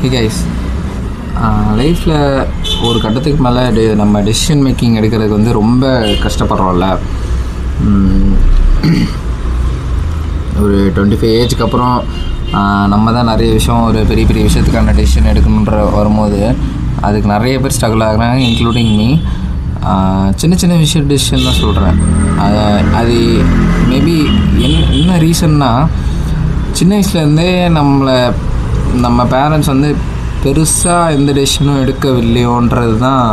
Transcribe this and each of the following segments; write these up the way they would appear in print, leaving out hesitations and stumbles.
Okay guys, லைஃப்பில் ஒரு கட்டத்துக்கு மேலே நம்ம டெசிஷன் மேக்கிங் எடுக்கிறதுக்கு வந்து ரொம்ப கஷ்டப்படுறோம்ல. ஒரு 25 ஏஜுக்கு அப்புறம் நம்ம தான் நிறைய விஷயம் ஒரு பெரிய பெரிய விஷயத்துக்கான டெசிஷன் எடுக்கணுன்ற வரும்போது அதுக்கு நிறைய பேர் ஸ்ட்ரகிள் ஆகுறாங்க, இன்க்ளூடிங் மீ. சின்ன சின்ன டெசிஷன் தான் சொல்கிறேன். அது மேபி என்ன ரீசன்னா, சின்ன வயசுலேருந்தே நம்ம பேரண்ட்ஸ் வந்து பெருசாக எந்த டெசிஷனும் எடுக்கவில்லையோன்றது தான்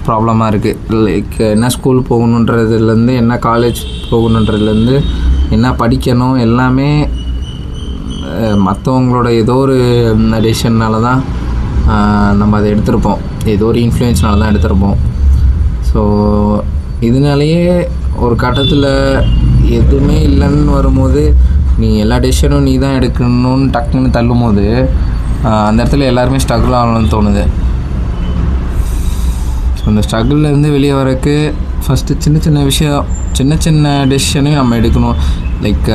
ப்ராப்ளமாக இருக்குது. லைக் என்ன ஸ்கூல் போகணுன்றதுலேருந்து என்ன காலேஜ் போகணுன்றதுலேருந்து என்ன படிக்கணும் எல்லாமே மற்றவங்களோட ஏதோ ஒரு டெசிஷன்னால தான் நம்ம அதை எடுத்திருப்போம், ஏதோ ஒரு இன்ஃப்ளூயன்ஸ்னால தான் எடுத்திருப்போம். ஸோ இதனாலேயே ஒரு கட்டத்தில் எதுவுமே இல்லைன்னு வரும்போது நீ எல்லா டெசிஷனும் நீ தான் எடுக்கணும்னு டக்குன்னு தள்ளும் போது அந்த இடத்துல எல்லாருமே ஸ்ட்ரகிள் ஆகணும்னு தோணுது. ஸோ அந்த ஸ்ட்ரகிள்லேருந்து வெளியே வரக்கு ஃபஸ்ட்டு சின்ன சின்ன டெசிஷனையும் நம்ம எடுக்கணும். லைக்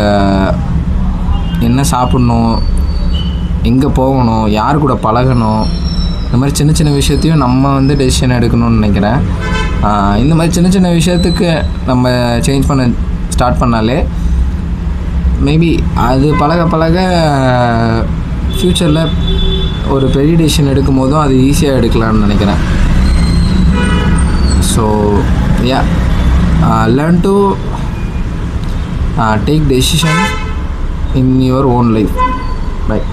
என்ன சாப்பிட்ணும், எங்கே போகணும், யார் கூட பழகணும், இந்த மாதிரி சின்ன சின்ன விஷயத்தையும் நம்ம வந்து டெசிஷன் எடுக்கணும்னு நினைக்கிறேன். இந்த மாதிரி சின்ன சின்ன விஷயத்துக்கு நம்ம சேஞ்ச் பண்ண ஸ்டார்ட் பண்ணாலே மேபி அது பழக ஃப்யூச்சரில் ஒரு பெரிய டெசிஷன் எடுக்கும் போதும் அது ஈஸியாக எடுக்கலாம்னு நினைக்கிறேன். So yeah, learn to take decision in your own life. Bye.